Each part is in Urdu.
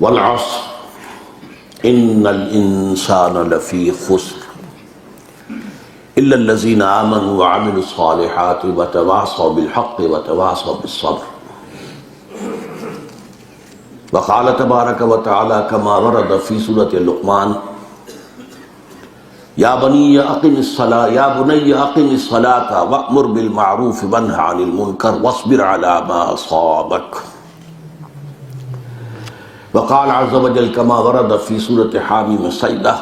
والعصر ان الانسان لفی خسر الا الذین آمنوا وعملوا الصالحات وتواصوا بالحق وتواصوا بالصبر. وقال تبارک وتعالی کما ورد فی سورۃ لقمان یا بنی اقم الصلاۃ وأمر بالمعروف وانہ عن المنکر واصبر علی ما اصابک. وقال عز وجل كما ورد في سورة حامیم السجدہ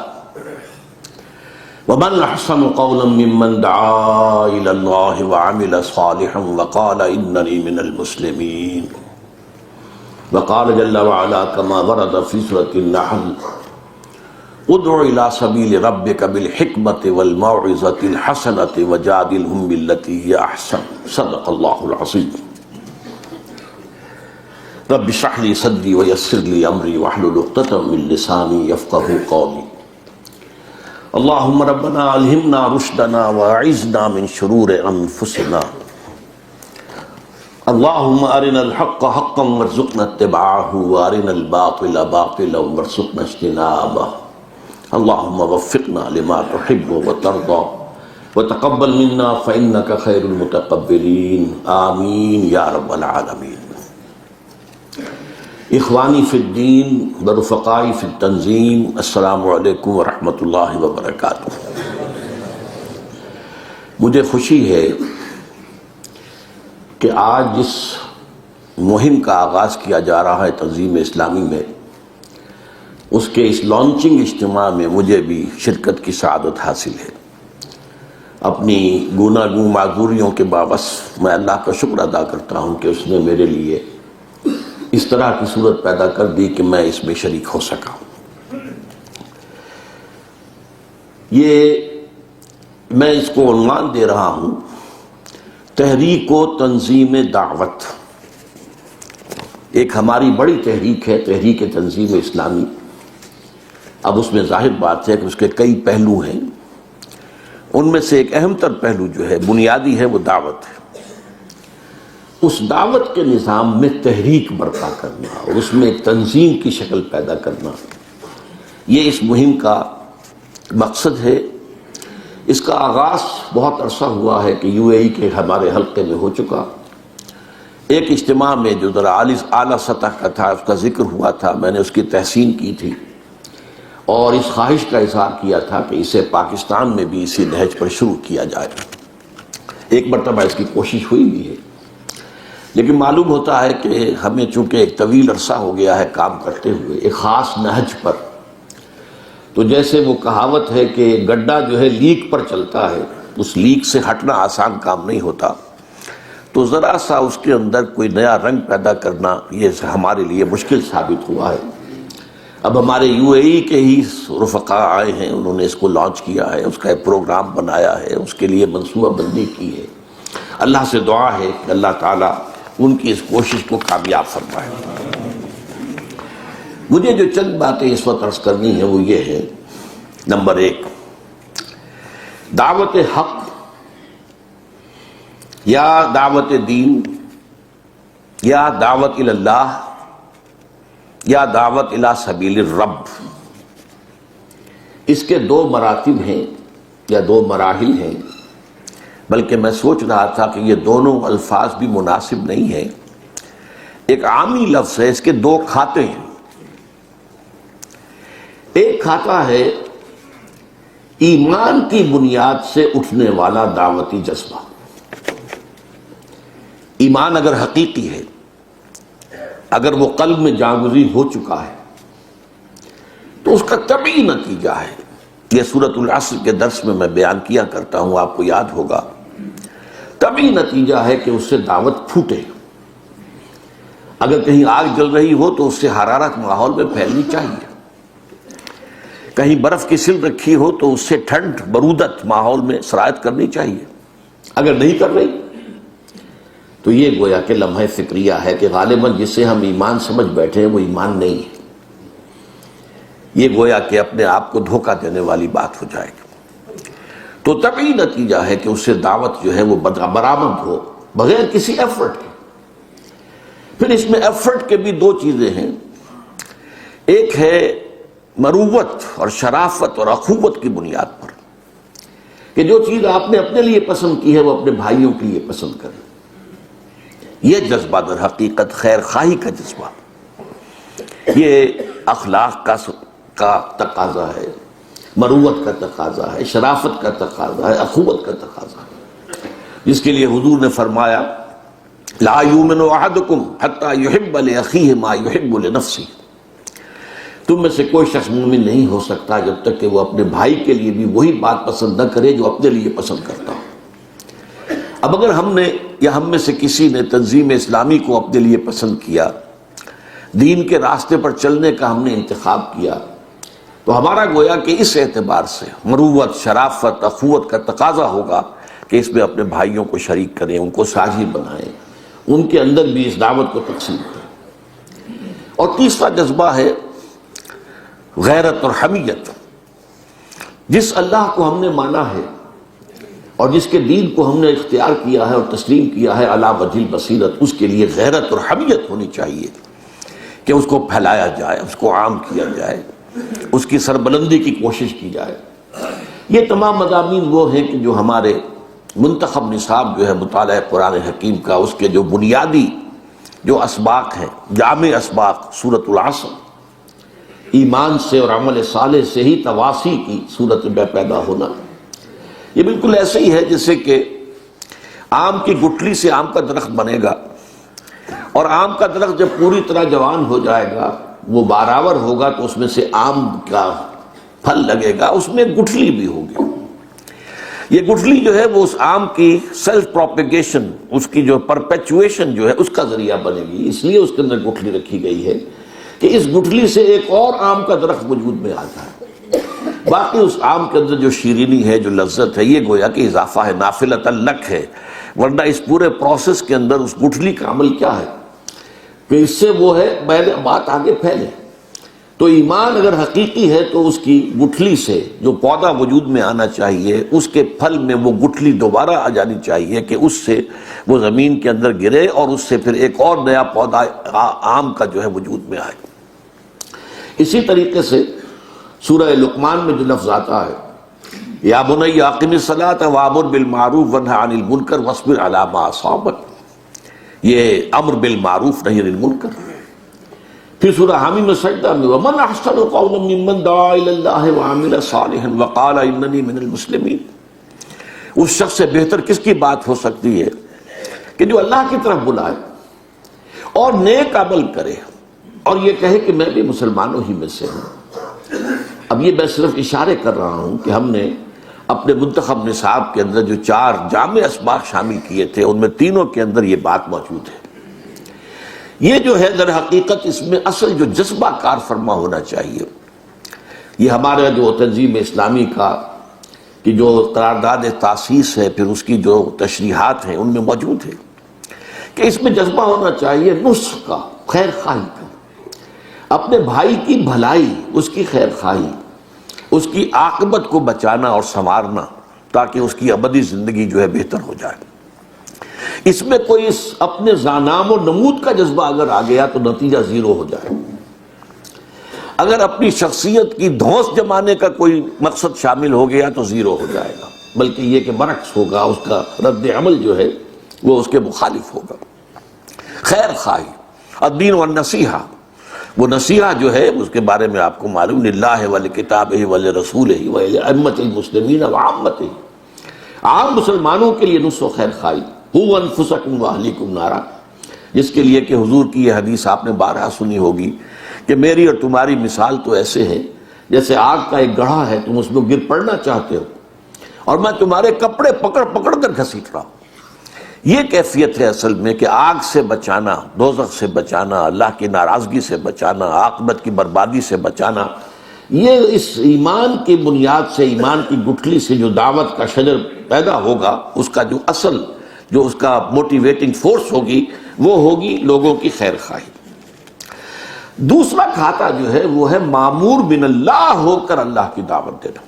ومن احسن قولا ممن دعا الى الله وعمل صالحا وقال انني من المسلمين. وقال جل وعلا كما ورد في سورة النحل ادع الى سبيل ربك بالحكمة والموعظة الحسنة وجادلهم بالتي هي احسن. صدق الله العظيم. رب اشرح لي صدري ويسر لي امري واحلل عقدة من لساني يفقهوا قولي. اللهم ربنا الهمنا رشدنا واعذنا من شرور انفسنا. اللهم ارنا الحق حقا وارزقنا اتباعه وارنا الباطل باطلا وارزقنا اجتنابه. اللهم وفقنا لما تحب وترضى وتقبل منا فانك خير المتقبلين. آمين يا رب العالمين. اخوانی فی الدین و رفقائی فی التنظیم، السلام علیکم ورحمۃ اللہ وبرکاتہ. مجھے خوشی ہے کہ آج جس مہم کا آغاز کیا جا رہا ہے تنظیم اسلامی میں، اس کے اس لانچنگ اجتماع میں مجھے بھی شرکت کی سعادت حاصل ہے. اپنی گوناگوں معذوریوں کے باوجھ میں اللہ کا شکر ادا کرتا ہوں کہ اس نے میرے لیے اس طرح کی صورت پیدا کر دی کہ میں اس میں شریک ہو سکا. یہ میں اس کو عنوان دے رہا ہوں تحریک و تنظیم دعوت. ایک ہماری بڑی تحریک ہے، تحریک تنظیم اسلامی. اب اس میں ظاہر بات ہے کہ اس کے کئی پہلو ہیں. ان میں سے ایک اہم تر پہلو جو ہے، بنیادی ہے، وہ دعوت ہے. اس دعوت کے نظام میں تحریک برپا کرنا اور اس میں ایک تنظیم کی شکل پیدا کرنا، یہ اس مہم کا مقصد ہے. اس کا آغاز بہت عرصہ ہوا ہے کہ یو اے ای کے ہمارے حلقے میں ہو چکا. ایک اجتماع میں جو ذرا اعلیٰ سطح کا تھا، اس کا ذکر ہوا تھا، میں نے اس کی تحسین کی تھی اور اس خواہش کا اظہار کیا تھا کہ اسے پاکستان میں بھی اسی نہج پر شروع کیا جائے. ایک مرتبہ اس کی کوشش ہوئی بھی ہے، لیکن معلوم ہوتا ہے کہ ہمیں چونکہ ایک طویل عرصہ ہو گیا ہے کام کرتے ہوئے ایک خاص نہج پر، تو جیسے وہ کہاوت ہے کہ گڈھا جو ہے لیک پر چلتا ہے، اس لیک سے ہٹنا آسان کام نہیں ہوتا. تو ذرا سا اس کے اندر کوئی نیا رنگ پیدا کرنا یہ ہمارے لیے مشکل ثابت ہوا ہے. اب ہمارے یو اے ای کے ہی رفقاء آئے ہیں، انہوں نے اس کو لانچ کیا ہے، اس کا ایک پروگرام بنایا ہے، اس کے لیے منصوبہ بندی کی ہے. اللہ سے دعا ہے کہ اللہ تعالیٰ ان کی اس کوشش کو کامیاب فرمائے. مجھے جو چند باتیں اس وقت عرض کرنی ہیں وہ یہ ہے: نمبر 1، دعوت حق یا دعوت دین یا دعوت اللہ یا دعوت الی سبیل الرب، اس کے 2 مراتب ہیں یا 2 مراحل ہیں. بلکہ میں سوچ رہا تھا کہ یہ دونوں الفاظ بھی مناسب نہیں ہیں. ایک عامی لفظ ہے، اس کے 2 کھاتے ہیں. ایک کھاتا ہے ایمان کی بنیاد سے اٹھنے والا دعوتی جذبہ. ایمان اگر حقیقی ہے، اگر وہ قلب میں جاگزی ہو چکا ہے، تو اس کا طبعی نتیجہ ہے. یہ سورۃ العصر کے درس میں بیان کیا کرتا ہوں، آپ کو یاد ہوگا. طبعی نتیجہ ہے کہ اس سے دعوت پھوٹے. اگر کہیں آگ جل رہی ہو تو اس سے حرارت ماحول میں پھیلنی چاہیے. کہیں برف کی سل رکھی ہو تو اس سے ٹھنڈ برودت ماحول میں سرایت کرنی چاہیے. اگر نہیں کر رہی تو یہ گویا کہ لمحہ فکریہ ہے کہ غالباً جسے ہم ایمان سمجھ بیٹھے ہیں وہ ایمان نہیں ہے. یہ گویا کہ اپنے آپ کو دھوکہ دینے والی بات ہو جائے گی. تو طبعی نتیجہ ہے کہ اس سے دعوت جو ہے وہ برآمد ہو بغیر کسی ایفرٹ کے. پھر اس میں ایفرٹ کے بھی 2 چیزیں ہیں. ایک ہے مروت اور شرافت اور اخوت کی بنیاد پر کہ جو چیز آپ نے اپنے لیے پسند کی ہے وہ اپنے بھائیوں کے لیے پسند کریں. یہ جذبہ در حقیقت خیر خواہی کا جذبہ، یہ اخلاق کا تقاضا ہے، مروت کا تقاضا ہے، شرافت کا تقاضا ہے، اخوت کا تقاضا ہے، جس کے لیے حضور نے فرمایا لا یؤمن احدکم حتی یحب لاخیہ ما یحب لنفسہ. تم میں سے کوئی شخص مومن نہیں ہو سکتا جب تک کہ وہ اپنے بھائی کے لیے بھی وہی بات پسند نہ کرے جو اپنے لیے پسند کرتا ہو. اب اگر ہم نے یا ہم میں سے کسی نے تنظیم اسلامی کو اپنے لیے پسند کیا، دین کے راستے پر چلنے کا ہم نے انتخاب کیا، تو ہمارا گویا کہ اس اعتبار سے مروت، شرافت، اخوت کا تقاضا ہوگا کہ اس میں اپنے بھائیوں کو شریک کریں، ان کو ساجی بنائیں، ان کے اندر بھی اس دعوت کو تقسیم کریں. اور تیسرا جذبہ ہے غیرت اور حمیت. جس اللہ کو ہم نے مانا ہے اور جس کے دین کو ہم نے اختیار کیا ہے اور تسلیم کیا ہے علی وجہ البصیرت، اس کے لیے غیرت اور حمیت ہونی چاہیے کہ اس کو پھیلایا جائے، اس کو عام کیا جائے، اس کی سربلندی کی کوشش کی جائے. یہ تمام مضامین وہ ہیں کہ جو ہمارے منتخب نصاب جو ہے مطالعہ قرآن حکیم کا، اس کے جو بنیادی جو اسباق ہیں، جامع اسباق، سورۃ العصر، ایمان سے اور عمل صالح سے ہی تواصی کی صورت میں پیدا ہونا. یہ بالکل ایسے ہی ہے جیسے کہ آم کی گٹھلی سے آم کا درخت بنے گا، اور آم کا درخت جب پوری طرح جوان ہو جائے گا، وہ بارآور ہوگا، تو اس میں سے آم کا پھل لگے گا، اس میں گٹھلی بھی ہوگی. یہ گٹھلی جو ہے وہ اس آم کی سیلف پروپیگیشن، اس کی جو پرپیچویشن جو ہے اس کا ذریعہ بنے گی. اس لیے اس کے اندر گٹھلی رکھی گئی ہے کہ اس گٹھلی سے ایک اور آم کا درخت وجود میں آ جائے. باقی اس آم کے اندر جو شیرینی ہے، جو لذت ہے، یہ گویا کہ اضافہ ہے، نافلۃ لک ہے. ورنہ اس پورے پروسیس کے اندر اس گٹھلی کا عمل کیا ہے کہ اس سے وہ ہے پہلے بات آگے پھیلے. تو ایمان اگر حقیقی ہے تو اس کی گٹھلی سے جو پودا وجود میں آنا چاہیے، اس کے پھل میں وہ گٹھلی دوبارہ آ جانی چاہیے کہ اس سے وہ زمین کے اندر گرے اور اس سے پھر ایک اور نیا پودا آم کا جو ہے وجود میں آئے. اسی طریقے سے سورہ لقمان میں جو لفظ آتا ہے یا بنی اقم الصلاۃ وامر بالمعروف وانہ عن المنکر واصبر علی ما اصابک، یہ امر بالمعروف نہی عن المنکر. پھر سورہ حامی میں سجدہ میں ومن احسن قولا ممن دعا الی اللہ وعمل صالحا وقال اننی من المسلمین. اس شخص سے بہتر کس کی بات ہو سکتی ہے کہ جو اللہ کی طرف بلائے اور نیک عمل کرے اور یہ کہے کہ میں بھی مسلمانوں ہی میں سے ہوں. اب یہ میں صرف اشارے کر رہا ہوں کہ ہم نے اپنے منتخب نصاب کے اندر جو 4 جامع اسباق شامل کیے تھے، ان میں تینوں کے اندر یہ بات موجود ہے. یہ جو ہے در حقیقت اس میں اصل جو جذبہ کار فرما ہونا چاہیے، یہ ہمارا جو تنظیم اسلامی کا کی جو قرارداد تاسیس ہے، پھر اس کی جو تشریحات ہیں، ان میں موجود ہے کہ اس میں جذبہ ہونا چاہیے نصح کا، خیر خواہی کا، اپنے بھائی کی بھلائی، اس کی خیر خواہی، اس کی عاقبت کو بچانا اور سنوارنا تاکہ اس کی ابدی زندگی جو ہے بہتر ہو جائے. اس میں کوئی اپنے نام و نمود کا جذبہ اگر آ گیا تو نتیجہ زیرو ہو جائے. اگر اپنی شخصیت کی دھونس جمانے کا کوئی مقصد شامل ہو گیا تو زیرو ہو جائے گا، بلکہ یہ کہ برعکس ہوگا، اس کا رد عمل جو ہے وہ اس کے مخالف ہوگا. خیر خواہی، الدین والنصیحہ، وہ نصیحہ جو ہے اس کے بارے میں آپ کو معلوم، للہ ولکتابہ ولرسولہ ولائمۃ المسلمین وعامتہ، عام مسلمانوں کے لیے نصح و خیر خواہی. قوا انفسکم واہلیکم نارا، جس کے لیے کہ حضور کی یہ حدیث آپ نے بارہا سنی ہوگی کہ میری اور تمہاری مثال تو ایسے ہے جیسے آگ کا ایک گڑھا ہے، تم اس میں گر پڑنا چاہتے ہو اور میں تمہارے کپڑے پکڑ پکڑ کر گھسیٹ رہا ہوں. یہ کیفیت ہے اصل میں کہ آگ سے بچانا، دوزخ سے بچانا، اللہ کی ناراضگی سے بچانا، عاقبت کی بربادی سے بچانا. یہ اس ایمان کی بنیاد سے، ایمان کی گٹھلی سے جو دعوت کا شجر پیدا ہوگا، اس کا جو اصل جو اس کا موٹیویٹنگ فورس ہوگی وہ ہوگی لوگوں کی خیر خواہی. دوسرا کھاتا جو ہے وہ ہے معمور من اللہ ہو کر اللہ کی دعوت دینا.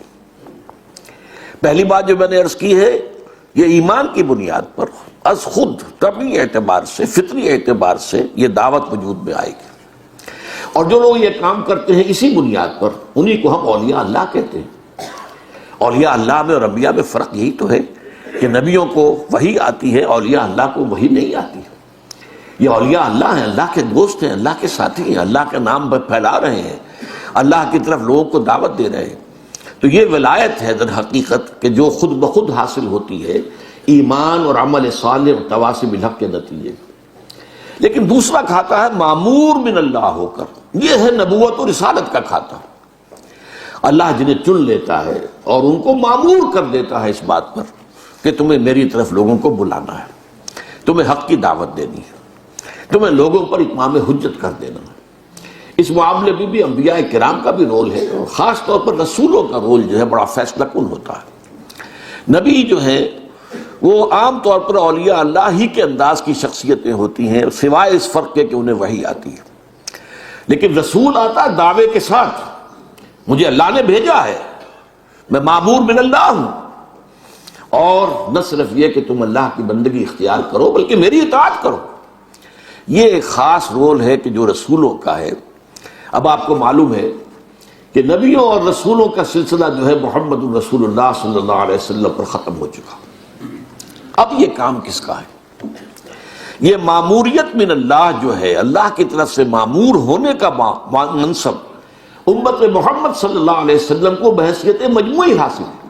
پہلی بات جو میں نے عرض کی ہے، یہ ایمان کی بنیاد پر از خود طبعی اعتبار سے، فطری اعتبار سے یہ دعوت وجود میں آئے گی. اور جو لوگ یہ کام کرتے ہیں اسی بنیاد پر، انہی کو ہم اولیاء اللہ کہتے ہیں۔ اولیاء اللہ میں اور انبیاء میں فرق یہی تو ہے کہ نبیوں کو وحی آتی ہے، اولیاء اللہ کو وحی نہیں آتی۔ یہ اولیاء اللہ ہیں، اللہ کے دوست ہیں، اللہ کے ساتھی ہیں، اللہ کا نام پھیلا رہے ہیں، اللہ کی طرف لوگوں کو دعوت دے رہے ہیں۔ تو یہ ولایت ہے در حقیقت کہ جو خود بخود حاصل ہوتی ہے ایمان اور عمل صالح اور تواصی بالحق کے نتیجے۔ لیکن دوسرا کھاتا ہے معمور من اللہ ہو کر، یہ ہے نبوت اور رسالت کا کھاتا۔ اللہ جنہیں چن لیتا ہے اور ان کو معمور کر دیتا ہے اس بات پر کہ تمہیں میری طرف لوگوں کو بلانا ہے، تمہیں حق کی دعوت دینی ہے، تمہیں لوگوں پر اتمام حجت کر دینا ہے۔ اس معاملے میں بھی انبیاء کرام کا بھی رول ہے، اور خاص طور پر رسولوں کا رول جو ہے بڑا فیصلہ کن ہوتا ہے۔ نبی جو ہے وہ عام طور پر اولیاء اللہ ہی کے انداز کی شخصیتیں ہوتی ہیں، سوائے اس فرق کے کہ انہیں وحی آتی ہے۔ لیکن رسول آتا ہے دعوے کے ساتھ، مجھے اللہ نے بھیجا ہے، میں معمور من اللہ ہوں، اور نہ صرف یہ کہ تم اللہ کی بندگی اختیار کرو بلکہ میری اطاعت کرو۔ یہ ایک خاص رول ہے کہ جو رسولوں کا ہے۔ اب آپ کو معلوم ہے کہ نبیوں اور رسولوں کا سلسلہ جو ہے محمد رسول اللہ صلی اللہ علیہ وسلم پر ختم ہو چکا۔ اب یہ کام کس کا ہے؟ یہ معموریت من اللہ جو ہے، اللہ کی طرف سے معمور ہونے کا منصب امت محمد صلی اللہ علیہ وسلم کو بحیثیت مجموعی حاصل ہے۔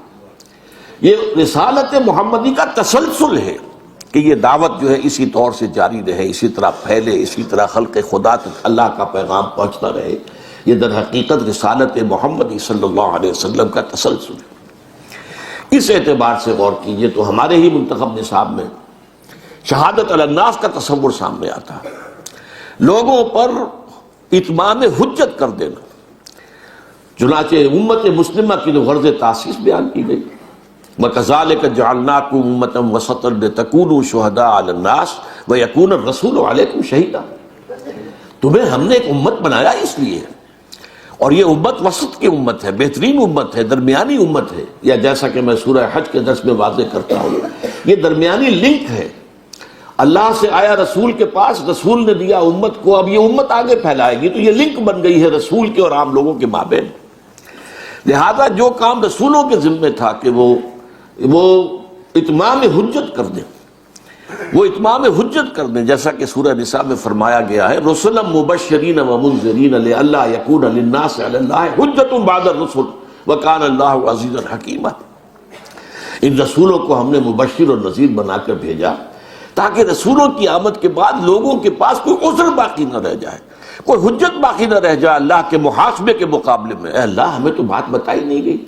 یہ رسالت محمدی کا تسلسل ہے کہ یہ دعوت جو ہے اسی طور سے جاری رہے، اسی طرح پھیلے، اسی طرح خلق خدا تک اللہ کا پیغام پہنچتا رہے۔ یہ در حقیقت رسالت محمدی صلی اللہ علیہ وسلم کا تسلسل ہے۔ اس اعتبار سے غور کیجئے تو ہمارے ہی منتخب نصاب میں شہادت علی الناس کا تصور سامنے آتا ہے، لوگوں پر اتمام حجت کر دینا۔ چنانچہ امت مسلمہ کی جو غرض تاسیس بیان کی گئی، وَكَذَلِكَ جَعَلْنَاكُمْ أُمَّةً وَسَطًا لِتَكُونُوا شُهَدَاءَ عَلَى النَّاسِ وَيَكُونَ الرَّسُولُ عَلَيْكُمْ شَهِيدًا۔ تمہیں ہم نے ایک امت بنایا اس لیے، اور یہ امت وسط کی امت ہے، بہترین امت ہے، درمیانی امت ہے، یا جیسا کہ میں سورہ حج کے درس میں واضح کرتا ہوں، یہ درمیانی لنک ہے۔ اللہ سے آیا رسول کے پاس، رسول نے دیا امت کو، اب یہ امت آگے پھیلائے گی، تو یہ لنک بن گئی ہے رسول کے اور عام لوگوں کے مابین۔ لہذا جو کام رسولوں کے ذمے تھا کہ وہ اتمام حجت کر دیں، وہ اتمام حجت کر دیں، جیسا کہ سورہ نساء میں فرمایا گیا ہے رسلا مبشرین ومنذرین لئلا یکون للناس علی اللہ حجت بعد الرسل وکان اللہ عزیزا حکیما۔ ان رسولوں کو ہم نے مبشر اور نذیر بنا کر بھیجا تاکہ رسولوں کی آمد کے بعد لوگوں کے پاس کوئی عذر باقی نہ رہ جائے، کوئی حجت باقی نہ رہ جائے اللہ کے محاسبے کے مقابلے میں۔ اے اللہ، ہمیں تو بات بتائی نہیں گئی،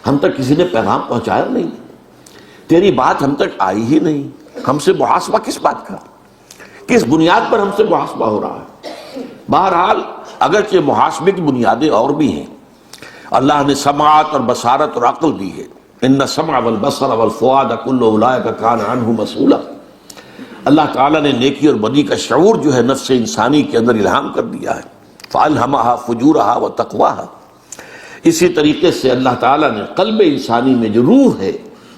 ہم تک کسی نے پیغام پہنچایا نہیں، تیری بات ہم تک آئی ہی نہیں، ہم سے محاسبہ کس بات کا، کس بنیاد پر ہم سے محاسبہ ہو رہا ہے؟ بہرحال اگرچہ محاسبے کی بنیادیں اور بھی ہیں، اللہ نے سماعت اور بصارت اور عقل دی ہے، ان السمع والبصر والفؤاد کل اولئک کان عنہ مسئولا۔ اللہ تعالیٰ نے نیکی اور بدی کا شعور جو ہے نفس انسانی کے اندر الہام کر دیا ہے، فَأَلْهَمَهَا فُجُورَهَا وَتَقْوَاهَا۔ اسی طریقے سے اللہ تعالیٰ نے قلب انسانی میں جو روح ہے،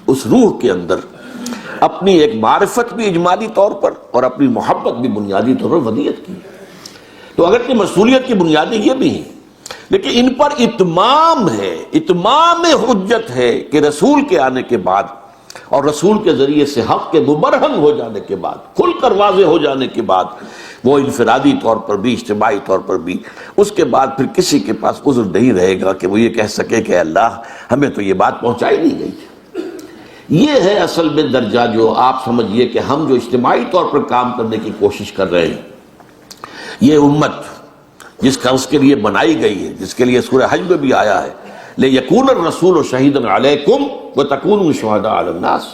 اس روح کے اندر اپنی ایک معرفت بھی اجمالی طور پر اور اپنی محبت بھی بنیادی طور پر ودیت کی۔ تو اگرچہ مسئولیت کی بنیادیں یہ بھی ہیں، لیکن ان پر اتمام ہے، اتمام حجت ہے کہ رسول کے آنے کے بعد اور رسول کے ذریعے سے حق کے مبرہن ہو جانے کے بعد، کھل کر واضح ہو جانے کے بعد، وہ انفرادی طور پر بھی اجتماعی طور پر بھی، اس کے بعد پھر کسی کے پاس عذر نہیں رہے گا کہ وہ یہ کہہ سکے کہ اللہ ہمیں تو یہ بات پہنچائی نہیں گئی۔ یہ ہے اصل میں درجہ جو آپ سمجھیے کہ ہم جو اجتماعی طور پر کام کرنے کی کوشش کر رہے ہیں، یہ امت جس کا اس کے لیے بنائی گئی ہے، جس کے لیے سورہ حج میں بھی آیا ہے لِيَكُونَ الرَّسُولُ شَهِيدًا عَلَيْكُمْ وَتَكُونُوا شُهَدَاءَ عَلَى النَّاسِ،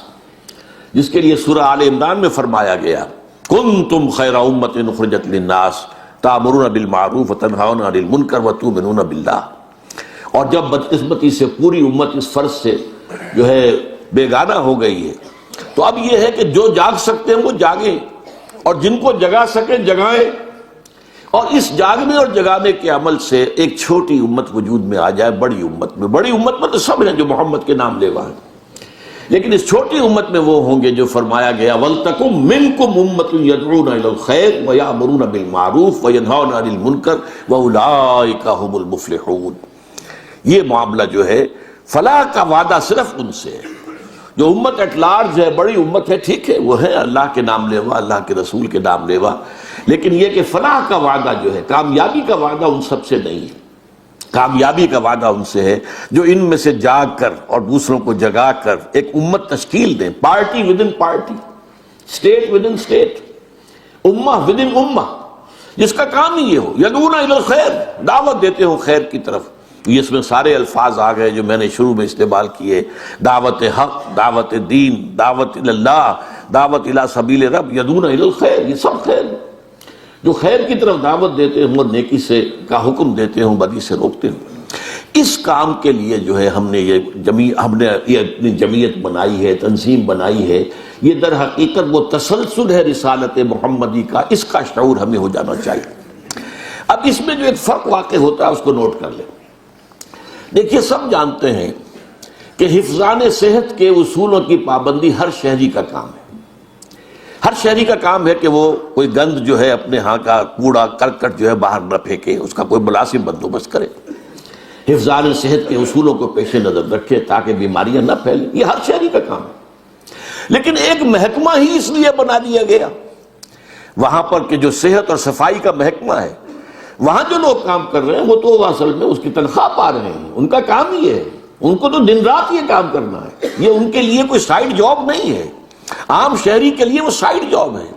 جس کے لیے سورہ آل عمران میں فرمایا گیا كُنْتُمْ خَيْرَ أُمَّةٍ أُخْرِجَتْ لِلنَّاسِ تَأْمُرُونَ بِالْمَعْرُوفِ وَتَنْهَوْنَ عَنِ الْمُنكَرِ وَتُؤْمِنُونَ بِاللَّهِ۔ اور جب بدقسمتی سے پوری امت اس فرض سے جو ہے بیگانہ ہو گئی ہے، تو اب یہ ہے کہ جو جاگ سکتے ہیں وہ جاگیں، اور جن کو جگا سکیں جگائیں، اور اس جاگنے اور جگانے کے عمل سے ایک چھوٹی امت وجود میں آ جائے بڑی امت میں۔ بڑی امت میں تو سب ہیں جو محمد کے نام لیوا ہیں، لیکن اس چھوٹی امت میں وہ ہوں گے جو فرمایا گیا وَلْتَكُمْ مِنْكُمْ أُمَّةٌ يَدْعُونَ إِلَى الْخَيْرِ وَيَأْمُرُونَ بِالْمَعْرُوفِ وَيَنْهَوْنَ عَنِ الْمُنكَرِ وَأُولَٰئِكَ هُمُ الْمُفْلِحُونَ۔ یہ معاملہ جو ہے فلاح کا وعدہ صرف ان سے ہے جو امت ایٹ لارج ہے، بڑی امت ہے، ٹھیک ہے، وہ ہے اللہ کے نام لیوا، اللہ کے رسول کے نام لیوا، لیکن یہ کہ فلاح کا وعدہ جو ہے، کامیابی کا وعدہ ان سب سے نہیں ہے۔ کامیابی کا وعدہ ان سے ہے جو ان میں سے جاگ کر اور دوسروں کو جگا کر ایک امت تشکیل دیں، party with in party, state with in state, امہ ود ان امہ، جس کا کام ہی یہ ہو یدعون الی الخیر، دعوت دیتے ہو خیر کی طرف۔ یہ اس میں سارے الفاظ آ گئے جو میں نے شروع میں استعمال کیے، دعوت حق، دعوت دین، دعوت الی اللہ، دعوت الی سبیل رب، یدعون الی الخیر، یہ سب خیر ہے۔ جو خیر کی طرف دعوت دیتے ہوں اور نیکی سے کا حکم دیتے ہوں، بدی سے روکتے ہوں۔ اس کام کے لیے جو ہے ہم نے یہ اپنی جمعیت بنائی ہے، تنظیم بنائی ہے۔ یہ در حقیقت وہ تسلسل ہے رسالت محمدی کا، اس کا شعور ہمیں ہو جانا چاہیے۔ اب اس میں جو ایک فرق واقع ہوتا ہے اس کو نوٹ کر لیں۔ دیکھیے، سب جانتے ہیں کہ حفظان صحت کے اصولوں کی پابندی ہر شہری کا کام ہے۔ ہر شہری کا کام ہے کہ وہ کوئی گند جو ہے اپنے ہاں کا کوڑا کرکٹ جو ہے باہر نہ پھینکے، اس کا کوئی مناسب بندوبست کرے، حفظان صحت کے اصولوں کو پیش نظر رکھے تاکہ بیماریاں نہ پھیلیں۔ یہ ہر شہری کا کام ہے، لیکن ایک محکمہ ہی اس لیے بنا دیا گیا وہاں پر کہ جو صحت اور صفائی کا محکمہ ہے، وہاں جو لوگ کام کر رہے ہیں وہ تو اصل میں اس کی تنخواہ پا رہے ہیں، ان کا کام ہی ہے، ان کو تو دن رات یہ کام کرنا ہے، یہ ان کے لیے کوئی سائیڈ جاب نہیں ہے۔ عام شہری کے لیے وہ سائیڈ جاب ہے،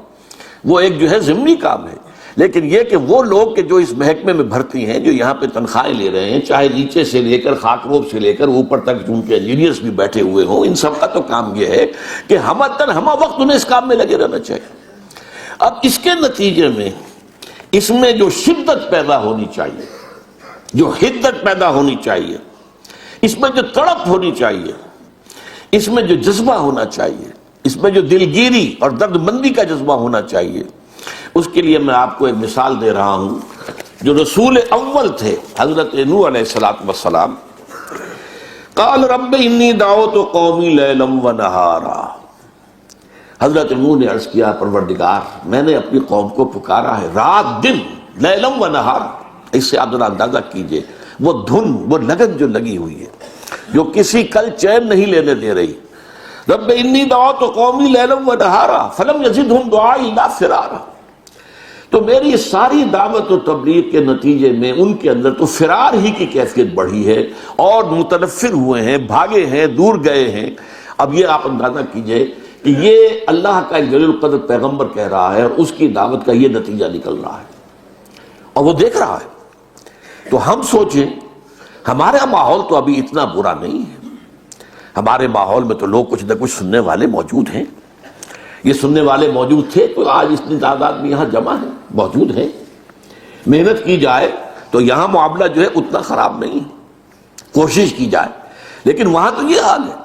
وہ ایک جو ہے ضمنی کام ہے۔ لیکن یہ کہ وہ لوگ کہ جو اس محکمے میں بھرتی ہیں، جو یہاں پہ تنخواہیں لے رہے ہیں، چاہے نیچے سے لے کر خاکروب سے لے کر اوپر تک ان کے انجینئرز بھی بیٹھے ہوئے ہوں، ان سب کا تو کام یہ ہے کہ ہمہ وقت انہیں اس کام میں لگے رہنا چاہیے۔ اب اس کے نتیجے میں اس میں جو شدت پیدا ہونی چاہیے، جو حدت پیدا ہونی چاہیے، اس میں جو تڑپ ہونی چاہیے، اس میں جو جذبہ ہونا چاہیے، اس میں جو دلگیری اور درد مندی کا جذبہ ہونا چاہیے، اس کے لیے میں آپ کو ایک مثال دے رہا ہوں۔ جو رسول اول تھے حضرت نوح علیہ السلام، قال رب انی دعوت قومی لیلا ونہارا، حضرت نوح نے عرض کیا پروردگار میں نے اپنی قوم کو پکارا ہے رات دن، لیلا ونہارا۔ اس سے آپ ذرا اندازہ کیجئے وہ دھن، وہ لگن جو لگی ہوئی ہے، جو کسی کل چین نہیں لینے دے رہی۔ رب انی دعوت قومی لیلا ونہارا فلم یزدہم دعائی الا فرارا۔ تو میری ساری دعوت و تبلیغ کے نتیجے میں ان کے اندر تو فرار ہی کی کیفیت بڑھی ہے اور متنفر ہوئے ہیں، بھاگے ہیں، دور گئے ہیں۔ اب یہ آپ اندازہ کیجئے کہ یہ اللہ کا ایک جلیل القدر پیغمبر کہہ رہا ہے اور اس کی دعوت کا یہ نتیجہ نکل رہا ہے اور وہ دیکھ رہا ہے۔ تو ہم سوچیں ہمارا ماحول تو ابھی اتنا برا نہیں ہے، ہمارے ماحول میں تو لوگ کچھ نہ کچھ سننے والے موجود ہیں، یہ سننے والے موجود تھے تو آج اتنی تعداد میں یہاں جمع ہے، موجود ہیں۔ محنت کی جائے تو یہاں معاملہ جو ہے اتنا خراب نہیں ہے، کوشش کی جائے، لیکن وہاں تو یہ حال ہے۔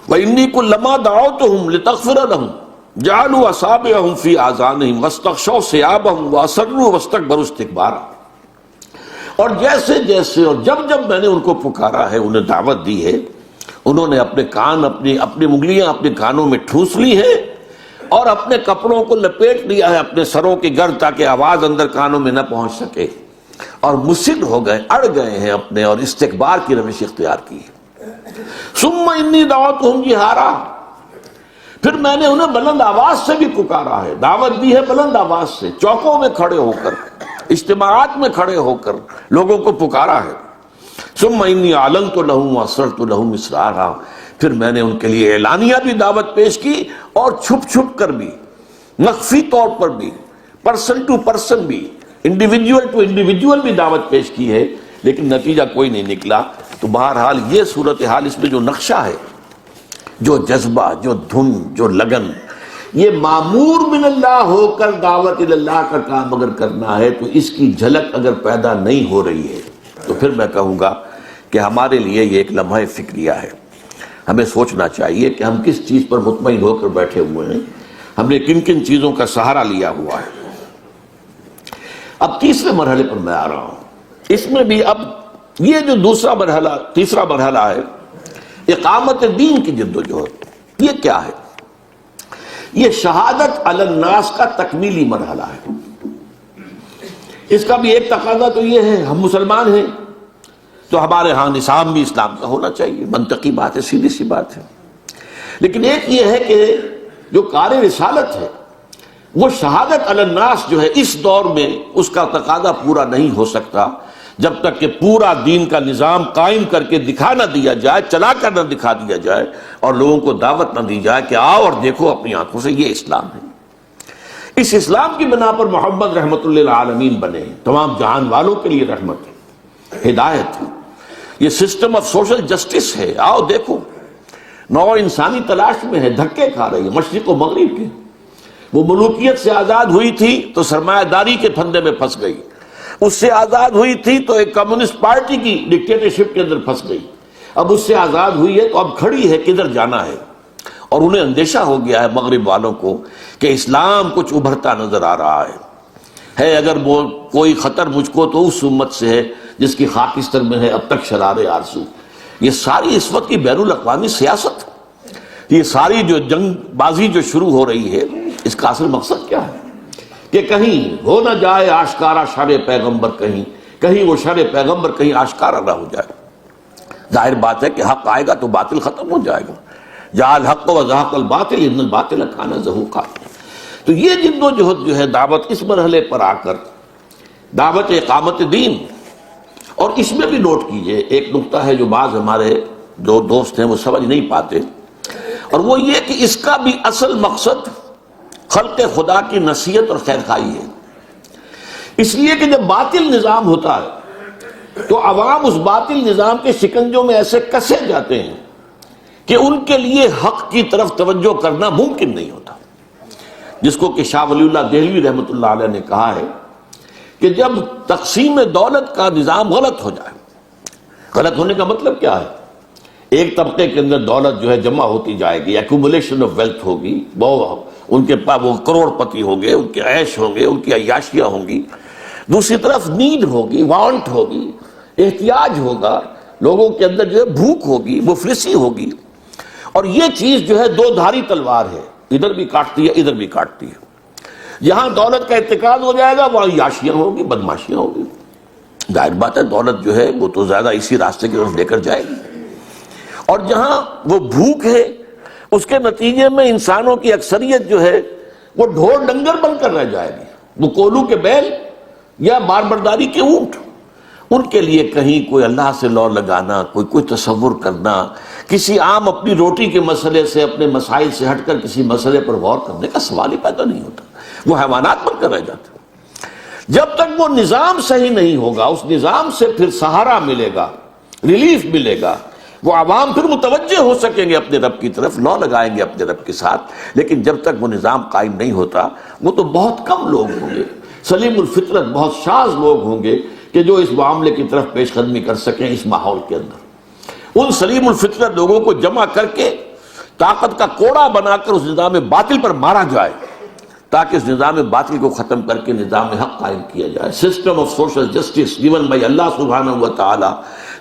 وَإِنِّي كُلَّمَا دَعَوْتُهُمْ لِتَغْفِرَ لَهُمْ جَعَلُوا أَصَابِعَهُمْ فِي آذَانِهِمْ وَاسْتَغْشَوْا ثِيَابَهُمْ وَأَصَرُّوا وَاسْتَكْبَرُوا اسْتِكْبَارًا۔ اور جیسے جیسے اور جب میں نے ان کو پکارا ہے، انہیں دعوت دی ہے، انہوں نے اپنے کان، اپنی انگلیاں اپنے کانوں میں ٹھوس لی ہیں اور اپنے کپڑوں کو لپیٹ لیا ہے اپنے سروں کی گرد تاکہ آواز اندر کانوں میں نہ پہنچ سکے، اور مصر ہو گئے، اڑ گئے ہیں اپنے، اور استکبار کی روش اختیار کی ہے۔ ثم انی دعوتہم جہارا، پھر میں نے انہیں بلند آواز سے بھی پکارا ہے، دعوت دی ہے بلند آواز سے، چوکوں میں کھڑے ہو کر، اجتماعات میں کھڑے ہو کر لوگوں کو پکارا ہے۔ ثم انی اعلنت لہم واسررت لہم اسرارا، پھر میں نے ان کے لیے اعلانیہ بھی دعوت پیش کی اور چھپ چھپ کر بھی، مخفی طور پر بھی، پرسن ٹو پرسن بھی، انڈیویجول ٹو انڈیویجول بھی دعوت پیش کی ہے، لیکن نتیجہ کوئی نہیں نکلا۔ تو بہرحال یہ صورتحال، اس میں جو نقشہ ہے، جو جذبہ، جو دھن، جو لگن، یہ معمور من اللہ ہو کر دعوت اللہ کا کام اگر کرنا ہے تو اس کی جھلک اگر پیدا نہیں ہو رہی ہے تو پھر میں کہوں گا کہ ہمارے لیے یہ ایک لمحہ فکریہ ہے۔ ہمیں سوچنا چاہیے کہ ہم کس چیز پر مطمئن ہو کر بیٹھے ہوئے ہیں، ہم نے کن کن چیزوں کا سہارا لیا ہوا ہے۔ اب تیسرے مرحلے پر میں آ رہا ہوں۔ اس میں بھی اب یہ جو تیسرا مرحلہ ہے، اقامت دین کی جدوجہد، یہ کیا ہے؟ یہ شہادت علی الناس کا تکمیلی مرحلہ ہے۔ اس کا بھی ایک تقاضا تو یہ ہے، ہم مسلمان ہیں تو ہمارے ہاں نظام بھی اسلام کا ہونا چاہیے، منطقی بات ہے، سیدھی سی بات ہے۔ لیکن ایک یہ ہے کہ جو کار رسالت ہے وہ شہادت علی الناس جو ہے اس دور میں اس کا تقاضا پورا نہیں ہو سکتا جب تک کہ پورا دین کا نظام قائم کر کے دکھا نہ دیا جائے، چلا کر نہ دکھا دیا جائے، اور لوگوں کو دعوت نہ دی جائے کہ آؤ اور دیکھو اپنی آنکھوں سے یہ اسلام ہے۔ اس اسلام کی بنا پر محمد رحمت للعالمین بنے، تمام جہان والوں کے لیے رحمت ہے، ہدایت ہے، یہ سسٹم آف سوشل جسٹس ہے۔ آؤ دیکھو، نوع انسانی تلاش میں ہے، دھکے کھا رہی ہے مشرق و مغرب کے۔ وہ ملوکیت سے آزاد ہوئی تھی تو سرمایہ داری کے پھندے میں پھنس گئی، اس سے آزاد ہوئی تھی تو ایک کمیونسٹ پارٹی کی ڈکٹیٹرشپ کے اندر پھنس گئی، اب اس سے آزاد ہوئی ہے تو اب کھڑی ہے کدھر جانا ہے۔ اور انہیں اندیشہ ہو گیا ہے مغرب والوں کو کہ اسلام کچھ ابھرتا نظر آ رہا ہے اگر وہ کوئی خطر مجھ کو تو اس امت سے ہے جس کی خاکستر میں ہے اب تک شرار آرزو۔ یہ ساری اس وقت کی بین الاقوامی سیاست، یہ ساری جو جنگ بازی جو شروع ہو رہی ہے، اس کا اصل مقصد کیا ہے کہ کہیں ہو نہ جائے آشکارا شر پیغمبر، کہیں وہ شر پیغمبر کہیں آشکارا نہ ہو جائے۔ ظاہر بات ہے کہ حق آئے گا تو باطل ختم ہو جائے گا، جاء الحق وزهق الباطل ان الباطل کان زہوقا۔ تو یہ جد و جہد جو ہے دعوت اس مرحلے پر آ کر دعوت اقامت دین، اور اس میں بھی نوٹ کیجئے ایک نقطہ ہے جو بعض ہمارے جو دوست ہیں وہ سمجھ نہیں پاتے، اور وہ یہ کہ اس کا بھی اصل مقصد خلق خدا کی نصیحت اور خیرخواہی ہے۔ اس لیے کہ جب باطل نظام ہوتا ہے تو عوام اس باطل نظام کے شکنجوں میں ایسے کسے جاتے ہیں کہ ان کے لیے حق کی طرف توجہ کرنا ممکن نہیں ہوتا، جس کو کہ شاہ ولی اللہ دہلوی رحمۃ اللہ علیہ نے کہا ہے کہ جب تقسیم دولت کا نظام غلط ہو جائے، غلط ہونے کا مطلب کیا ہے؟ ایک طبقے کے اندر دولت جو ہے جمع ہوتی جائے گی، ایکومولیشن آف ویلتھ ہوگی، وہ ان کے پاس وہ کروڑ پتی ہوں گے، ان کے عیش ہوں گے، ان کی عیاشیاں ہوں گی۔ دوسری طرف نیڈ ہوگی، وانٹ ہوگی، احتیاج ہوگا، لوگوں کے اندر جو ہے بھوک ہوگی، مفلسی ہوگی، اور یہ چیز جو ہے دو دھاری تلوار ہے، ادھر بھی کاٹتی ہے ادھر بھی کاٹتی ہے۔ جہاں دولت کا ارتکاز ہو جائے گا وہاں عیاشیاں ہوگی، بدماشیاں ہوگی۔ ظاہر بات ہے دولت جو ہے وہ تو زیادہ اسی راستے کی طرف لے کر جائے گی، اور جہاں وہ بھوک ہے اس کے نتیجے میں انسانوں کی اکثریت جو ہے وہ ڈھور ڈنگر بن کر رہ جائے گی، وہ کولو کے بیل یا باربرداری کے اونٹ۔ ان کے لیے کہیں کوئی اللہ سے لو لگانا، کوئی تصور کرنا، کسی عام اپنی روٹی کے مسئلے سے، اپنے مسائل سے ہٹ کر کسی مسئلے پر غور کرنے کا سوال ہی پیدا نہیں ہوتا، وہ حیوانات بن کر رہ جاتے۔ جب تک وہ نظام صحیح نہیں ہوگا، اس نظام سے پھر سہارا ملے گا، ریلیف ملے گا، وہ عوام پھر متوجہ ہو سکیں گے اپنے رب کی طرف، لو لگائیں گے اپنے رب کے ساتھ۔ لیکن جب تک وہ نظام قائم نہیں ہوتا، وہ تو بہت کم لوگ ہوں گے، سلیم الفطرت بہت شاذ لوگ ہوں گے کہ جو اس معاملے کی طرف پیش قدمی کر سکیں اس ماحول کے اندر۔ ان سلیم الفطرت لوگوں کو جمع کر کے طاقت کا کوڑا بنا کر اس نظام باطل پر مارا جائے، تاکہ اس نظام باطل کو ختم کر کے نظام حق قائم کیا جائے۔ System of social justice given by اللہ سبحانہ و تعالی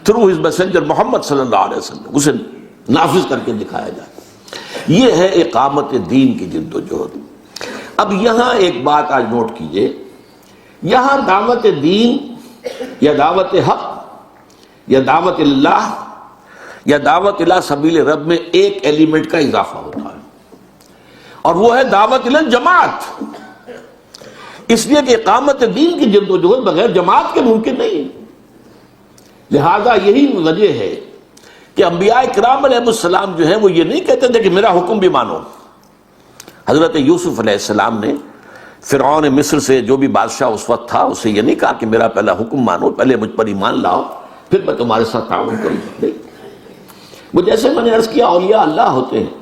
تھرو ہز میسنجر محمد صلی اللہ علیہ وسلم، اسے نافذ کر کے دکھایا جائے۔ یہ ہے اقامت دین کی جد و جہد۔ اب یہاں ایک بات آج نوٹ کیجئے، یہاں دعوت دین یا دعوت حق یا دعوت اللہ یا دعوت الی سبیل رب میں ایک ایلیمنٹ کا اضافہ ہوتا ہے، اور وہ ہے دعوت الی جماعت۔ اس لیے کہ اقامت دین کی جد و جہد بغیر جماعت کے ممکن نہیں ہے۔ لہذا یہی وجہ ہے کہ انبیاء کرام علیہ السلام جو ہیں وہ یہ نہیں کہتے تھے کہ میرا حکم بھی مانو۔ حضرت یوسف علیہ السلام نے فرعون مصر سے جو بھی بادشاہ اس وقت تھا اسے یہ نہیں کہا کہ میرا پہلا حکم مانو، پہلے مجھ پر ایمان لاؤ پھر میں تمہارے ساتھ تعاون کروں گا۔ وہ جیسے میں نے عرض کیا اولیاء اللہ ہوتے ہیں،